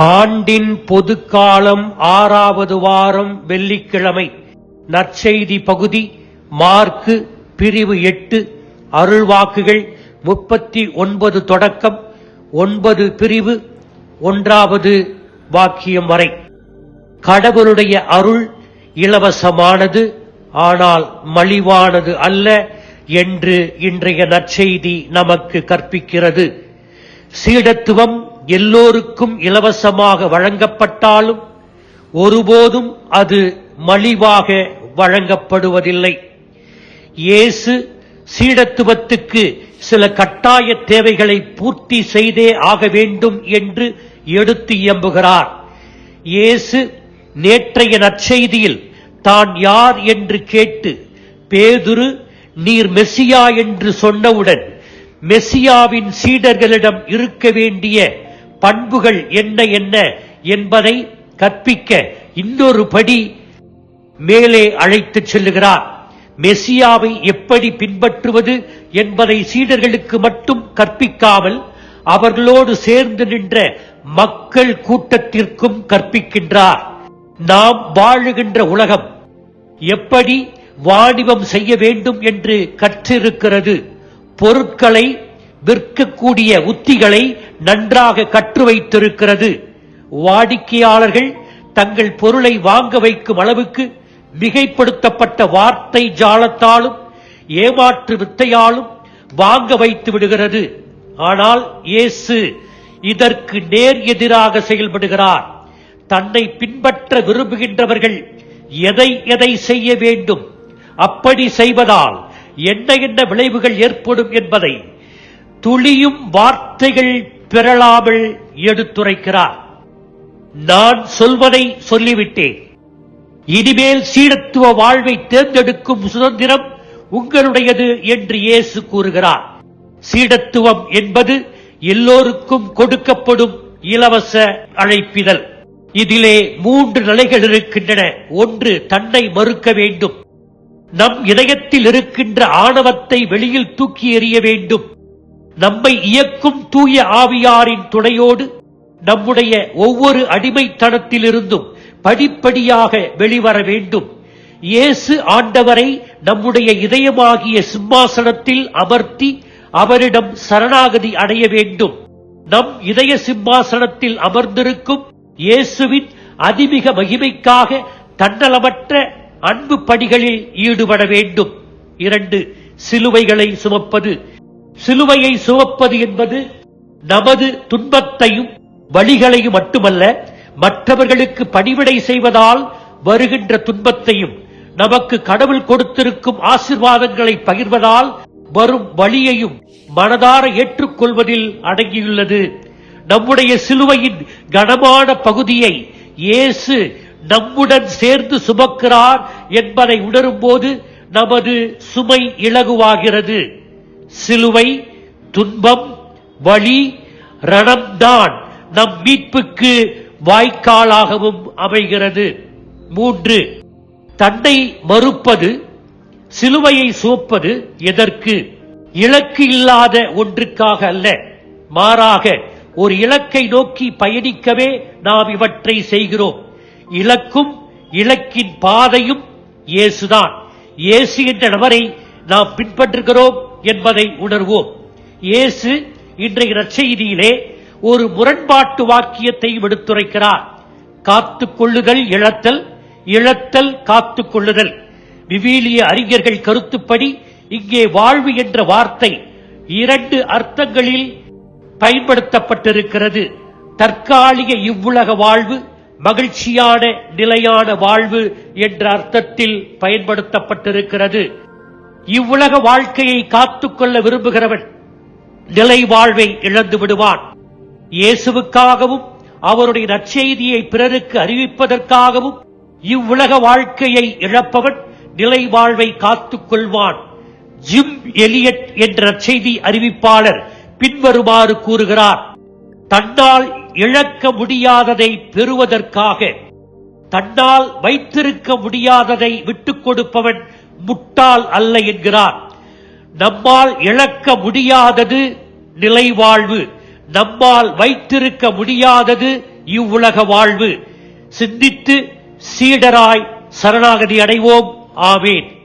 ஆண்டின் பொதுக்காலம் 6வது வாரம் வெள்ளிக்கிழமை. நற்செய்தி பகுதி மார்க்கு பிரிவு 8. அருள்வாக்குகள் 39 தொடக்கம் 9 பிரிவு 1வது வாக்கியம் வரை. கடவுளுடைய அருள் இலவசமானது, ஆனால் மலிவானது அல்ல என்று இன்றைய நற்செய்தி நமக்கு கற்பிக்கிறது. சீடத்துவம் எல்லோருக்கும் இலவசமாக வழங்கப்பட்டாலும் ஒருபோதும் அது மலிவாக வழங்கப்படுவதில்லை. இயேசு சீடத்துவத்துக்கு சில கட்டாய தேவைகளை பூர்த்தி செய்தே ஆக வேண்டும் என்று எடுத்து இயம்புகிறார். இயேசு நேற்றைய நற்செய்தியில் தான் யார் என்று கேட்டு பேதுரு நீர் மெசியா என்று சொன்னவுடன் மெசியாவின் சீடர்களிடம் இருக்க வேண்டிய பண்புகள் என்ன என்ன என்பதை கற்பிக்க இன்னொரு படி மேலே அழைத்துச் செல்லுகிறார். மெசியாவை எப்படி பின்பற்றுவது என்பதை சீடர்களுக்கு மட்டும் கற்பிக்காமல் அவர்களோடு சேர்ந்து நின்ற மக்கள் கூட்டத்திற்கும் கற்பிக்கின்றார். நாம் வாழுகின்ற உலகம் எப்படி வாணிபம் செய்ய வேண்டும் என்று கற்றிருக்கிறது. பொருட்களை விற்கக்கூடிய உத்திகளை நன்றாக கற்று வைத்திருக்கிறது. வாடிக்கையாளர்கள் தங்கள் பொருளை வாங்க வைக்கும் அளவுக்கு மிகைப்படுத்தப்பட்ட வார்த்தை ஜாலத்தாலும் ஏமாற்று வித்தையாலும் வாங்க வைத்து விடுகிறது. ஆனால் இயேசு இதற்கு நேர் எதிராக செயல்படுகிறார். தன்னை பின்பற்ற விரும்புகின்றவர்கள் எதை எதை செய்ய வேண்டும், அப்படி செய்வதால் என்ன என்ன விளைவுகள் ஏற்படும் என்பதை துளியும் வார்த்தைகள் பெறலாமல் எடுத்துரைக்கிறார். நான் சொல்வதை சொல்லிவிட்டேன். இனிமேல் சீடத்துவ வாழ்வை தேர்ந்தெடுக்கும் சுதந்திரம் உங்களுடையது என்று இயேசு கூறுகிறார். சீடத்துவம் என்பது எல்லோருக்கும் கொடுக்கப்படும் இலவச அழைப்பிதழ். இதிலே 3 நிலைகள் இருக்கின்றன. 1, தன்னை மறுக்க வேண்டும். நம் இதயத்தில் இருக்கின்ற ஆணவத்தை வெளியில் தூக்கி எறிய வேண்டும். நம்மை இயக்கும் தூய ஆவியாரின் துணையோடு நம்முடைய ஒவ்வொரு அடிமைத்தனத்திலிருந்தும் படிப்படியாக வெளிவர வேண்டும். இயேசு ஆண்டவரை நம்முடைய இதயமாகிய சிம்மாசனத்தில் அமர்த்தி அவரிடம் சரணாகதி அடைய வேண்டும். நம் இதய சிம்மாசனத்தில் அமர்ந்திருக்கும் இயேசுவின் அதிமிக மகிமைக்காக தன்னலமற்ற அன்பு பணிகளில் ஈடுபட வேண்டும். 2, சிலுவைகளை சுமப்பது. சிலுவையை சுமப்பது என்பது நமது துன்பத்தையும் வழிகளையும் மட்டுமல்ல, மற்றவர்களுக்கு பணிவிடை செய்வதால் வருகின்ற துன்பத்தையும், நமக்கு கடவுள் கொடுத்திருக்கும் ஆசீர்வாதங்களை பகிர்வதால் வரும் வழியையும் மனதார ஏற்றுக்கொள்வதில் அடங்கியுள்ளது. நம்முடைய சிலுவையின் கனமான பகுதியை இயேசு நம்முடன் சேர்ந்து சுமக்கிறார் என்பதை உணரும் போது நமது சுமை இலகுவாகிறது. சிலுவை, துன்பம், வலி, ரணம்தான் நம் மீட்புக்கு வாய்க்காலாகவும் அமைகிறது. 3, தன்னை மறுப்பது. சிலுவையை சுமப்பது எதற்கு? இலக்கு இல்லாத ஒன்றுக்காக அல்ல, மாறாக ஒரு இலக்கை நோக்கி பயணிக்கவே நாம் இவற்றை செய்கிறோம். இலக்கும் இலக்கின் பாதையும் இயேசுதான். இயேசு என்ற நபரை நாம் பின்பற்றுகிறோம் என்பதை உணர்வோம். இயேசு இன்றைய நற்செய்தியிலே ஒரு முரண்பாட்டு வாக்கியத்தை எடுத்துரைக்கிறார். காத்துக்கொள்ளுதல் இழத்தல், இழத்தல் காத்துக்கொள்ளுதல். விவிலிய அறிஞர்கள் கருத்துப்படி இங்கே வாழ்வு என்ற வார்த்தை 2 அர்த்தங்களில் பயன்படுத்தப்பட்டிருக்கிறது. தற்காலிக இவ்வுலக வாழ்வு, மகிழ்ச்சியான நிலையான வாழ்வு என்ற அர்த்தத்தில் பயன்படுத்தப்பட்டிருக்கிறது. இவ்வுலக வாழ்க்கையை காத்துக்கொள்ள விரும்புகிறவன் நிலை வாழ்வை இழந்து விடுவான். இயேசுவுக்காகவும் அவருடைய நற்செய்தியை பிறருக்கு அறிவிப்பதற்காகவும் இவ்வுலக வாழ்க்கையை இழப்பவன் நிலை வாழ்வை காத்துக் கொள்வான். ஜிம் எலியட் என்ற நற்செய்தி அறிவிப்பாளர் பின்வருமாறு கூறுகிறார்: தன்னால் இழக்க முடியாததை பெறுவதற்காக தன்னால் வைத்திருக்க முடியாததை விட்டுக் கொடுப்பவன் முட்டாள் அல்ல என்கிறார். நம்மால் இழக்க முடியாதது நிலை வாழ்வு, நம்மால் வைத்திருக்க முடியாதது இவ்வுலக வாழ்வு. சிந்தித்து சீடராய் சரணாகதி அடைவோம். ஆமேன்.